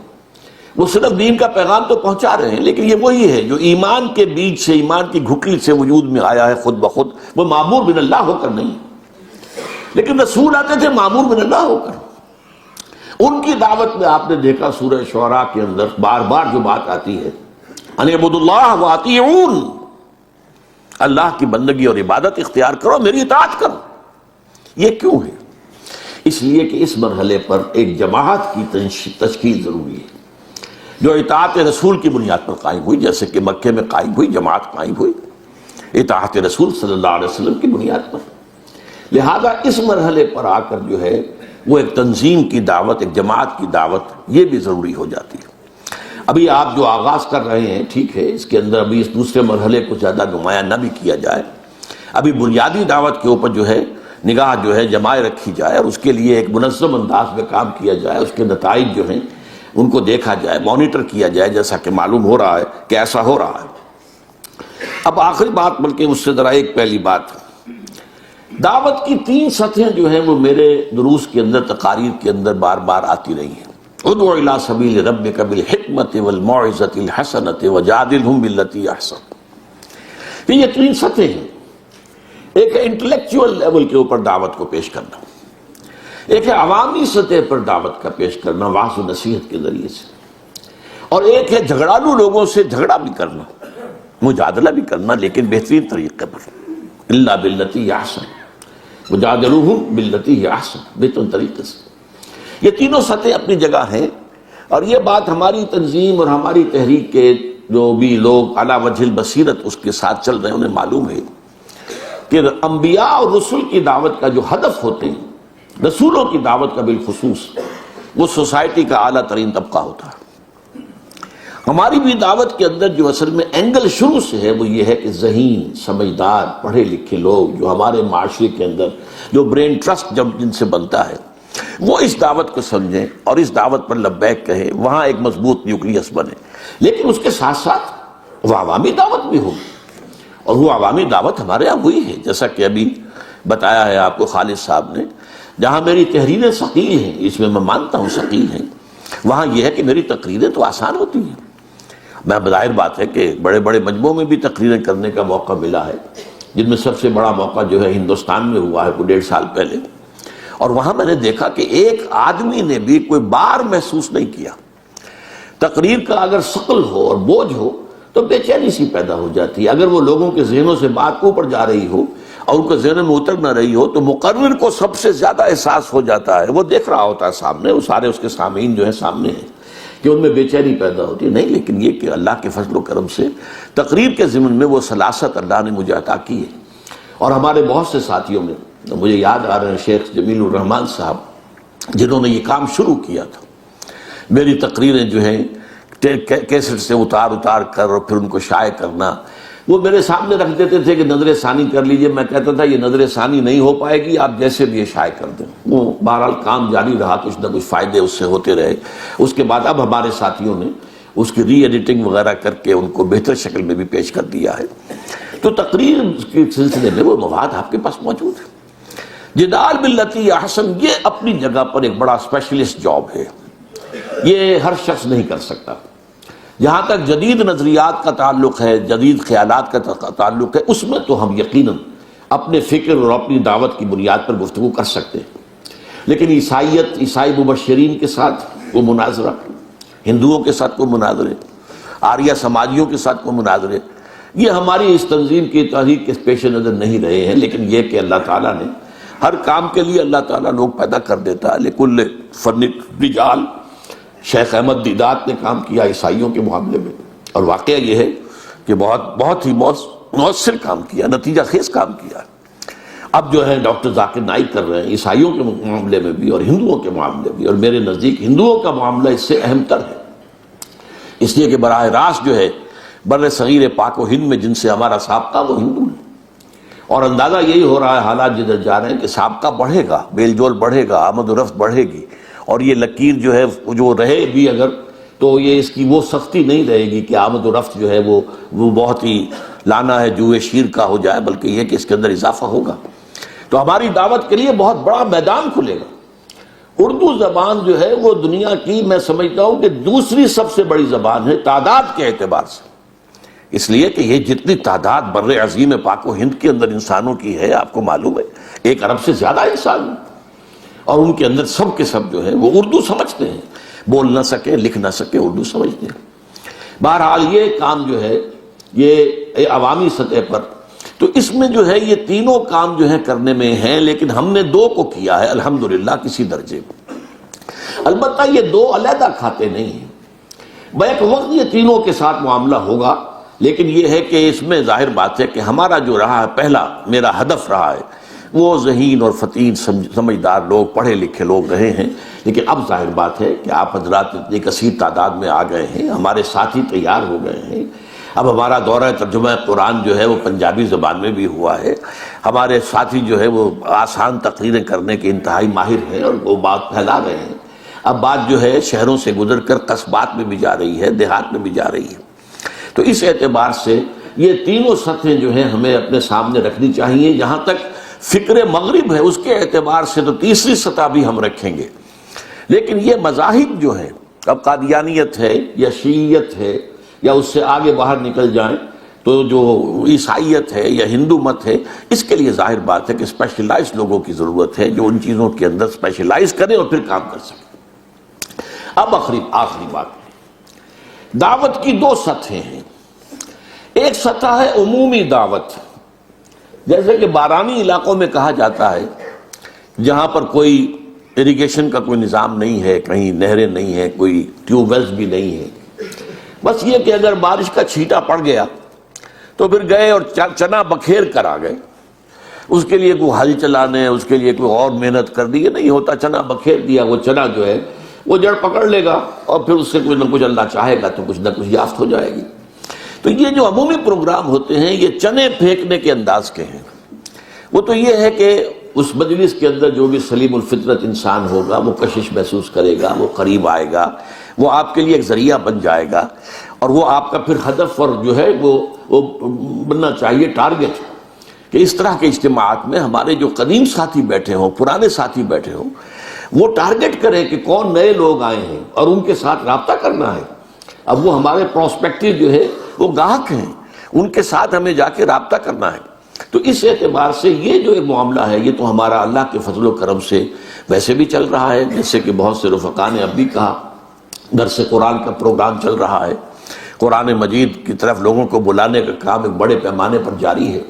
وہ صرف دین کا پیغام تو پہنچا رہے ہیں، لیکن یہ وہی ہے جو ایمان کے بیج سے، ایمان کی گھٹلی سے وجود میں آیا ہے خود بخود، وہ معمور من اللہ ہو کر نہیں، لیکن رسول آتے تھے معمور من اللہ ہو کر۔ ان کی دعوت میں آپ نے دیکھا سورہ شعراء کے اندر بار بار جو بات آتی ہے، ان اعبدوا اللہ واطیعون، اللہ کی بندگی اور عبادت اختیار کرو، میری اطاعت کرو۔ یہ کیوں ہے؟ اس لیے کہ اس مرحلے پر ایک جماعت کی تشکیل ضروری ہے جو اطاعت رسول کی بنیاد پر قائم ہوئی، جیسے کہ مکے میں قائم ہوئی جماعت قائم ہوئی اطاعت رسول صلی اللہ علیہ وسلم کی بنیاد پر۔ لہذا اس مرحلے پر آ کر جو ہے وہ ایک تنظیم کی دعوت، ایک جماعت کی دعوت یہ بھی ضروری ہو جاتی ہے۔ ابھی آپ جو آغاز کر رہے ہیں ٹھیک ہے، اس کے اندر ابھی اس دوسرے مرحلے کو زیادہ نمایاں نہ بھی کیا جائے، ابھی بنیادی دعوت کے اوپر جو ہے نگاہ جو ہے جمائے رکھی جائے اور اس کے لیے ایک منظم انداز میں کام کیا جائے، اس کے نتائج جو ہیں ان کو دیکھا جائے، مانیٹر کیا جائے، جیسا کہ معلوم ہو رہا ہے کہ ایسا ہو رہا ہے۔ اب آخری بات، بلکہ اس سے ذرا ایک پہلی بات، دعوت کی 3 سطحیں جو ہیں وہ میرے دروس کے اندر، تقاریر کے اندر بار بار آتی رہی ہیں۔ ادعو الی سبیل ربک بالحکمۃ والموعظۃ الحسنۃ وجادلھم باللتی احسن۔ یہ 3 سطحیں ہیں۔ ایک ہے انٹلیکچوئل لیول کے اوپر دعوت کو پیش کرنا، ایک ہے عوامی سطح پر دعوت کا پیش کرنا وعظ و نصیحت کے ذریعے سے، اور ایک ہے جھگڑالو لوگوں سے جھگڑا بھی کرنا، مجادلہ بھی کرنا، لیکن بہترین طریقے پر، الا باللتی احسن وجادلوہم باللتی احسن، بہترین طریقے سے۔ یہ تینوں سطح اپنی جگہ ہیں، اور یہ بات ہماری تنظیم اور ہماری تحریک کے جو بھی لوگ علی وجہ البصیرت اس کے ساتھ چل رہے ہیں انہیں معلوم ہے کہ انبیاء اور رسول کی دعوت کا جو ہدف ہوتے ہیں، رسولوں کی دعوت کا بالخصوص، وہ سوسائٹی کا اعلیٰ ترین طبقہ ہوتا ہے۔ ہماری بھی دعوت کے اندر جو اصل میں اینگل شروع سے ہے وہ یہ ہے کہ ذہین، سمجھدار، پڑھے لکھے لوگ جو ہمارے معاشرے کے اندر جو برین ٹرسٹ جب جن سے بنتا ہے وہ اس دعوت کو سمجھیں اور اس دعوت پر لبیک کہیں، وہاں ایک مضبوط نیوکلیس بنے۔ لیکن اس کے ساتھ ساتھ وہ عوامی دعوت بھی ہوگی، اور وہ عوامی دعوت ہمارے یہاں ہوئی ہے، جیسا کہ ابھی بتایا ہے آپ کو خالد صاحب نے، جہاں میری تحریریں ثقیل ہیں، اس میں مانتا ہوں ثقیل ہیں، وہاں یہ ہے کہ میری تقریریں تو آسان ہوتی ہیں۔ میں بظاہر بات ہے کہ بڑے بڑے مجموعوں میں بھی تقریریں کرنے کا موقع ملا ہے، جن میں سب سے بڑا موقع جو ہے ہندوستان میں ہوا ہے کوئی 1.5 سال پہلے، اور وہاں میں نے دیکھا کہ ایک آدمی نے بھی کوئی بار محسوس نہیں کیا۔ تقریر کا اگر ثقل ہو اور بوجھ ہو تو بے چینی سی پیدا ہو جاتی ہے۔ اگر وہ لوگوں کے ذہنوں سے بات اوپر جا رہی ہو اور ان کے ذہن میں اتر نہ رہی ہو تو مقرر کو سب سے زیادہ احساس ہو جاتا ہے، وہ دیکھ رہا ہوتا ہے سامنے، وہ سارے اس کے سامعین جو ہیں سامنے ہیں، کہ ان میں بے چینی پیدا ہوتی ہے۔ نہیں، لیکن یہ کہ اللہ کے فضل و کرم سے تقریر کے ضمن میں وہ سلاست اللہ نے مجھے عطا کی ہے، اور ہمارے بہت سے ساتھیوں میں مجھے یاد آ رہے ہیں شیخ جمیل الرحمان صاحب جنہوں نے یہ کام شروع کیا تھا، میری تقریریں جو ہیں کیسٹ سے اتار کر اور پھر ان کو شائع کرنا، وہ میرے سامنے رکھ دیتے تھے کہ نظر ثانی کر لیجئے۔ میں کہتا تھا یہ نظر ثانی نہیں ہو پائے گی، آپ جیسے بھی یہ شائع کر دیں۔ وہ بہرحال کام جاری رہا، کچھ نہ کچھ فائدے اس سے ہوتے رہے۔ اس کے بعد اب ہمارے ساتھیوں نے اس کی ری ایڈیٹنگ وغیرہ کر کے ان کو بہتر شکل میں بھی پیش کر دیا ہے۔ تو تقریر کے سلسلے میں وہ مواد آپ کے پاس موجود ہے۔ جدال باللتی احسن یہ اپنی جگہ پر ایک بڑا اسپیشلسٹ جاب ہے، یہ ہر شخص نہیں کر سکتا۔ جہاں تک جدید نظریات کا تعلق ہے، جدید خیالات کا تعلق ہے، اس میں تو ہم یقیناً اپنے فکر اور اپنی دعوت کی بنیاد پر گفتگو کر سکتے ہیں، لیکن عیسائیت، عیسائی مبشرین کے ساتھ وہ مناظرہ، ہندوؤں کے ساتھ کوئی مناظرے، آریہ سماجیوں کے ساتھ کوئی مناظرے، یہ ہماری اس تنظیم کی تحریک کے پیش نظر نہیں رہے ہیں۔ لیکن یہ کہ اللہ تعالیٰ نے ہر کام کے لیے اللہ تعالیٰ لوگ پیدا کر دیتا ہے، لکل فن رجال۔ شیخ احمد دیدات نے کام کیا عیسائیوں کے معاملے میں، اور واقعہ یہ ہے کہ بہت ہی مؤثر کام کیا، نتیجہ خیز کام کیا۔ اب جو ہے ڈاکٹر ذاکر نائک کر رہے ہیں عیسائیوں کے معاملے میں بھی اور ہندوؤں کے معاملے بھی، اور میرے نزدیک ہندوؤں کا معاملہ اس سے اہم تر ہے، اس لیے کہ براہ راست جو ہے بر صغیر پاک و ہند میں جن سے ہمارا سابقہ وہ ہندو ہیں، اور اندازہ یہی ہو رہا ہے، حالات جدھر جا رہے ہیں کہ سابقہ بڑھے گا، بیل جول بڑھے گا، آمد و رفت بڑھے گی، اور یہ لکیر جو ہے جو رہے بھی اگر تو یہ اس کی وہ سختی نہیں رہے گی کہ آمد و رفت جو ہے وہ بہت ہی لانا ہے جوئے شیر کا ہو جائے، بلکہ یہ کہ اس کے اندر اضافہ ہوگا۔ تو ہماری دعوت کے لیے بہت بڑا میدان کھلے گا۔ اردو زبان جو ہے وہ دنیا کی میں سمجھتا ہوں کہ دوسری سب سے بڑی زبان ہے تعداد کے اعتبار سے، اس لیے کہ یہ جتنی تعداد بر عظیم پاک و ہند کے اندر انسانوں کی ہے، آپ کو معلوم ہے 1 ارب سے زیادہ انسان ہیں، اور ان کے اندر سب کے سب جو ہے وہ اردو سمجھتے ہیں، بول نہ سکے لکھ نہ سکے اردو سمجھتے ہیں۔ بہرحال یہ کام جو ہے یہ عوامی سطح پر تو اس میں جو ہے یہ تینوں کام جو ہے کرنے میں ہیں، لیکن ہم نے دو کو کیا ہے الحمدللہ کسی درجے میں۔ البتہ یہ دو علیحدہ کھاتے نہیں ہیں، بیک وقت یہ تینوں کے ساتھ معاملہ ہوگا، لیکن یہ ہے کہ اس میں ظاہر بات ہے کہ ہمارا جو رہا ہے پہلا میرا ہدف رہا ہے وہ ذہین اور فطین سمجھدار لوگ، پڑھے لکھے لوگ رہے ہیں، لیکن اب ظاہر بات ہے کہ آپ حضرات اتنی کثیر تعداد میں آ گئے ہیں، ہمارے ساتھی تیار ہو گئے ہیں، اب ہمارا دورہ ترجمہ قرآن جو ہے وہ پنجابی زبان میں بھی ہوا ہے، ہمارے ساتھی جو ہے وہ آسان تقریریں کرنے کے انتہائی ماہر ہیں اور وہ بات پھیلا رہے ہیں۔ اب بات جو ہے شہروں سے گزر کر قصبات میں بھی جا رہی ہے، دیہات میں بھی جا رہی ہے، تو اس اعتبار سے یہ تینوں سطحیں جو ہیں ہمیں اپنے سامنے رکھنی چاہیے۔ جہاں تک فکر مغرب ہے اس کے اعتبار سے تو تیسری سطح بھی ہم رکھیں گے، لیکن یہ مذاہب جو ہیں، اب قادیانیت ہے یا شیعیت ہے یا اس سے آگے باہر نکل جائیں تو جو عیسائیت ہے یا ہندو مت ہے، اس کے لیے ظاہر بات ہے کہ اسپیشلائز لوگوں کی ضرورت ہے جو ان چیزوں کے اندر اسپیشلائز کریں اور پھر کام کر سکیں۔ اب آخری بات، دعوت کی دو سطحیں ہیں۔ ایک سطح ہے عمومی دعوت، جیسے کہ بارانی علاقوں میں کہا جاتا ہے جہاں پر کوئی اریگیشن کا کوئی نظام نہیں ہے، کہیں نہریں نہیں ہیں، کوئی ٹیوب ویلز بھی نہیں ہے، بس یہ کہ اگر بارش کا چھینٹا پڑ گیا تو پھر گئے اور چنا بکھیر کر آ گئے، اس کے لیے کوئی ہل چلانے، اس کے لیے کوئی اور محنت کر دی، یہ نہیں ہوتا، چنا بکھیر دیا، وہ چنا جو ہے وہ جڑ پکڑ لے گا اور پھر اس سے کچھ نہ کچھ اللہ چاہے گا تو کچھ نہ کچھ یافت ہو جائے گی۔ تو یہ جو عمومی پروگرام ہوتے ہیں یہ چنے پھینکنے کے انداز کے ہیں۔ وہ تو یہ ہے کہ اس مجلس کے اندر جو بھی سلیم الفطرت انسان ہوگا وہ کشش محسوس کرے گا، وہ قریب آئے گا، وہ آپ کے لیے ایک ذریعہ بن جائے گا، اور وہ آپ کا پھر ہدف اور جو ہے وہ بننا چاہیے ٹارگٹ، کہ اس طرح کے اجتماعات میں ہمارے جو قدیم ساتھی بیٹھے ہوں، پرانے ساتھی بیٹھے ہوں، وہ ٹارگٹ کریں کہ کون نئے لوگ آئے ہیں اور ان کے ساتھ رابطہ کرنا ہے۔ اب وہ ہمارے پروسپیکٹو جو ہے وہ گاہک ہیں، ان کے ساتھ ہمیں جا کے رابطہ کرنا ہے۔ تو اس اعتبار سے یہ جو ایک معاملہ ہے یہ تو ہمارا اللہ کے فضل و کرم سے ویسے بھی چل رہا ہے، جیسے کہ بہت سے رفقا نے اب بھی کہا، درس قرآن کا پروگرام چل رہا ہے، قرآن مجید کی طرف لوگوں کو بلانے کا کام ایک بڑے پیمانے پر جاری ہے۔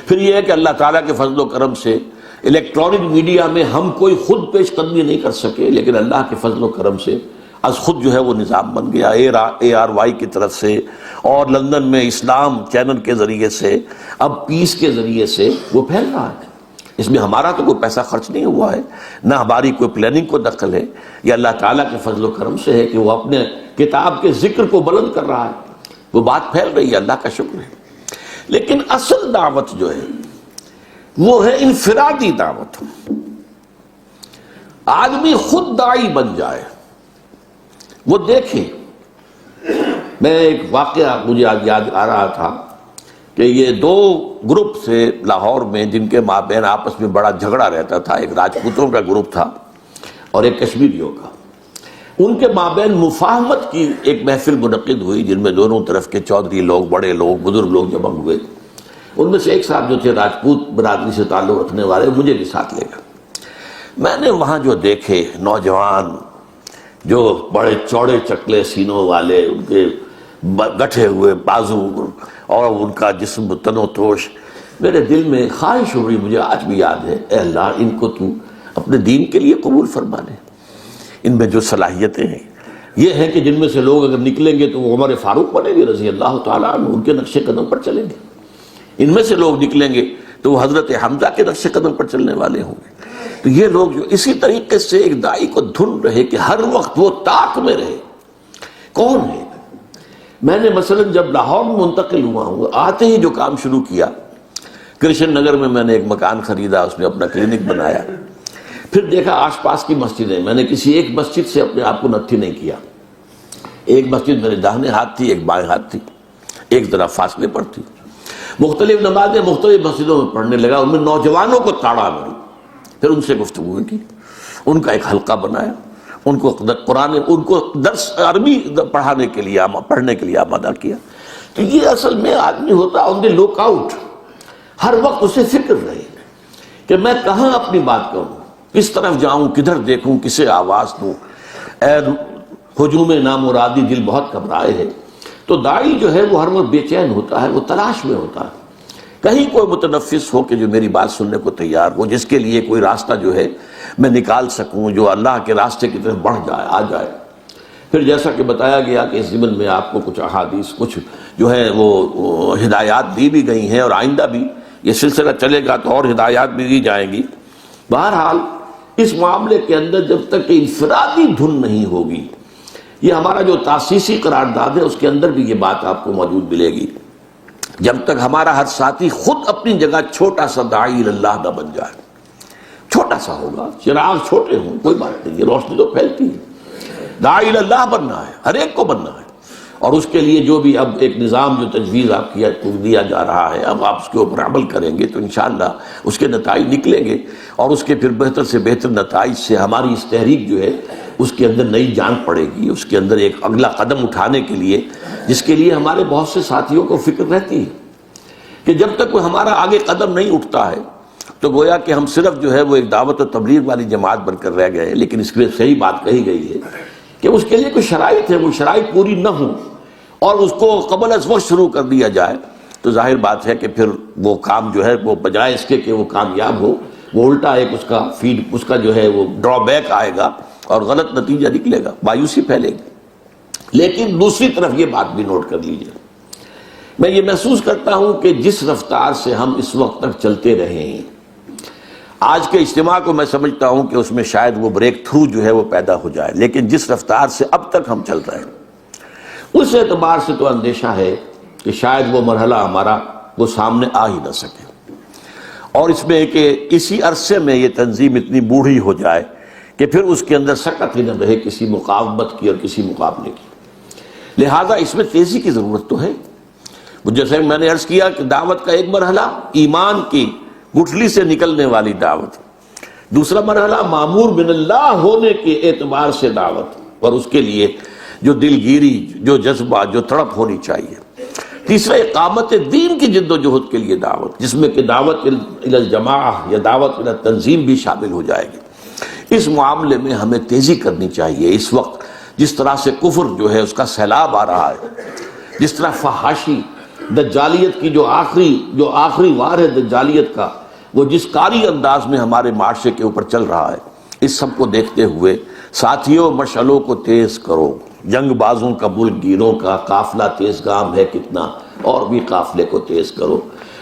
پھر یہ ہے کہ اللہ تعالیٰ کے فضل و کرم سے الیکٹرانک میڈیا میں ہم کوئی خود پیش قدمی نہیں کر سکے، لیکن اللہ کے فضل و کرم سے از خود جو ہے وہ نظام بن گیا، ARY کی طرف سے، اور لندن میں اسلام چینل کے ذریعے سے، اب پیس کے ذریعے سے وہ پھیل رہا ہے۔ اس میں ہمارا تو کوئی پیسہ خرچ نہیں ہوا ہے، نہ ہماری کوئی پلاننگ کو دخل ہے، یہ اللہ تعالیٰ کے فضل و کرم سے ہے کہ وہ اپنے کتاب کے ذکر کو بلند کر رہا ہے، وہ بات پھیل رہی ہے، اللہ کا شکر ہے۔ لیکن اصل دعوت جو ہے وہ ہے انفرادی دعوت، آدمی خود داعی بن جائے، وہ دیکھے۔ میں ایک واقعہ مجھے آج یاد آ رہا تھا کہ یہ دو گروپ سے لاہور میں جن کے مابین آپس میں بڑا جھگڑا رہتا تھا، ایک راجپوتوں کا گروپ تھا اور ایک کشمیریوں کا، ان کے مابین مفاہمت کی ایک محفل منعقد ہوئی جن میں دونوں طرف کے چودھری لوگ، بڑے لوگ، بزرگ لوگ جمع ہوئے۔ ان میں سے ایک صاحب جو تھے راجپوت برادری سے تعلق رکھنے والے، مجھے بھی ساتھ لے گا۔ میں نے وہاں جو دیکھے نوجوان جو بڑے چوڑے چکلے سینوں والے، ان کے گٹھے ہوئے بازو اور ان کا جسم تن و توش، میرے دل میں خواہش ہو رہی، مجھے آج بھی یاد ہے، اے اللہ ان کو تو اپنے دین کے لیے قبول فرما لے۔ ان میں جو صلاحیتیں ہیں یہ ہے کہ جن میں سے لوگ اگر نکلیں گے تو وہ عمر فاروق بنیں گے رضی اللہ تعالیٰ عنہ، ان کے نقش قدم پر چلیں گے۔ ان میں سے لوگ نکلیں گے تو وہ حضرت حمزہ کے نقش قدم پر چلنے والے ہوں گے۔ تو یہ لوگ جو اسی طریقے سے ایک داعی کو دھن رہے کہ ہر وقت وہ طاق میں رہے کون ہے۔ میں نے مثلا جب لاہور میں منتقل ہوا ہوں، آتے ہی جو کام شروع کیا، کرشن نگر میں میں نے ایک مکان خریدا، اس میں اپنا کلینک بنایا، پھر دیکھا آس پاس کی مسجدیں، میں نے کسی ایک مسجد سے اپنے آپ کو نتھی نہیں کیا، ایک مسجد میرے داہنے ہاتھ تھی، ایک بائیں ہاتھ تھی، ایک ذرا فاصلے پر تھی، مختلف نمازیں مختلف مسجدوں میں پڑھنے لگا، ان میں نوجوانوں کو تاڑا میں، پھر ان سے گفتگو کی، ان کا ایک حلقہ بنایا، ان کو قرآن، ان کو درس عربی پڑھنے کے لیے آمادہ کیا۔ تو یہ اصل میں آدمی ہوتا آن دی لک آؤٹ، ہر وقت اسے فکر رہے کہ میں کہاں اپنی بات کروں، کس طرف جاؤں، کدھر دیکھوں، کسے آواز دوں۔ اے ہجوم نامرادی دل بہت گھبرائے ہے۔ تو داعی جو ہے وہ ہر وقت بے چین ہوتا ہے، وہ تلاش میں ہوتا ہے کہیں کوئی متنفس ہو کہ جو میری بات سننے کو تیار ہو، جس کے لیے کوئی راستہ جو ہے میں نکال سکوں، جو اللہ کے راستے کی طرف بڑھ جائے، آ جائے۔ پھر جیسا کہ بتایا گیا کہ اس ضمن میں آپ کو کچھ احادیث، کچھ جو ہے وہ ہدایات دی بھی گئی ہیں، اور آئندہ بھی یہ سلسلہ چلے گا تو اور ہدایات بھی دی جائیں گی۔ بہرحال اس معاملے کے اندر جب تک کہ انفرادی دھن نہیں ہوگی، یہ ہمارا جو تاسیسی قرارداد ہے اس کے اندر بھی یہ بات آپ کو موجود ملے گی، جب تک ہمارا ہر ساتھی خود اپنی جگہ چھوٹا سا داعی اللہ نہ بن جائے۔ چھوٹا سا ہوگا، چراغ چھوٹے ہوں کوئی بات نہیں، یہ روشنی تو پھیلتی ہے، داعی اللہ بننا ہے، ہر ایک کو بننا ہے۔ اور اس کے لیے جو بھی اب ایک نظام جو تجویز آپ کیا دیا جا رہا ہے، اب آپ اس کے اوپر عمل کریں گے تو انشاءاللہ اس کے نتائج نکلیں گے، اور اس کے پھر بہتر سے بہتر نتائج سے ہماری اس تحریک جو ہے اس کے اندر نئی جان پڑے گی، اس کے اندر ایک اگلا قدم اٹھانے کے لیے، جس کے لیے ہمارے بہت سے ساتھیوں کو فکر رہتی ہے کہ جب تک کوئی ہمارا آگے قدم نہیں اٹھتا ہے تو گویا کہ ہم صرف جو ہے وہ ایک دعوت و تبلیغ والی جماعت بن کر رہ گئے۔ لیکن اس میں صحیح بات کہی گئی ہے کہ اس کے لیے کوئی شرائط ہے، وہ شرائط پوری نہ ہوں اور اس کو قبل از وقت شروع کر دیا جائے تو ظاہر بات ہے کہ پھر وہ کام جو ہے وہ بجائے اس کے کہ وہ کامیاب ہو، وہ الٹا ایک اس کا جو ہے وہ ڈرا بیک آئے گا اور غلط نتیجہ نکلے گا، مایوسی پھیلے گی۔ لیکن دوسری طرف یہ بات بھی نوٹ کر لیجیے، میں یہ محسوس کرتا ہوں کہ جس رفتار سے ہم اس وقت تک چلتے رہے ہیں، آج کے اجتماع کو میں سمجھتا ہوں کہ اس میں شاید وہ بریک تھرو جو ہے وہ پیدا ہو جائے، لیکن جس رفتار سے اب تک ہم چل رہے ہیں اس اعتبار سے تو اندیشہ ہے کہ شاید وہ مرحلہ ہمارا وہ سامنے آ ہی نہ سکے، اور اس میں کہ اسی عرصے میں یہ تنظیم اتنی بوڑھی ہو جائے کہ پھر اس کے اندر سکت ہی نہ رہے کسی مقاومت کی اور کسی مقابلے کی۔ لہٰذا اس میں تیزی کی ضرورت تو ہے۔ جیسے میں نے عرض کیا کہ دعوت کا ایک مرحلہ ایمان کی گٹھلی سے نکلنے والی دعوت، دوسرا مرحلہ معمور من اللہ ہونے کے اعتبار سے دعوت، اور اس کے لیے جو دلگیری، جو جذبہ، جو تڑپ ہونی چاہیے، تیسرا اقامت دین کی جد و جہد کے لیے دعوت، جس میں کہ دعوت الی الجماعہ یا دعوت الی تنظیم بھی شامل ہو جائے گی۔ اس معاملے میں ہمیں تیزی کرنی چاہیے۔ اس وقت جس طرح سے کفر جو ہے اس کا سیلاب آ رہا ہے، جس طرح فحاشی دجالیت کی جو آخری وار ہے دجالیت کا، وہ جس کاری انداز میں ہمارے معاشرے کے اوپر چل رہا ہے، اس سب کو دیکھتے ہوئے ساتھیوں مشعلوں کو تیز کرو، جنگ بازوں کا ملک گیروں کا قافلہ تیز گام ہے کتنا، اور بھی قافلے کو تیز کرو۔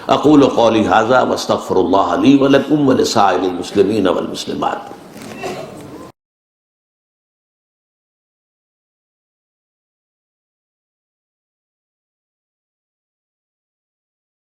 اقول قولی ھذا واستغفر اللہ لی ولکم ولسائر المسلمین والمسلمات۔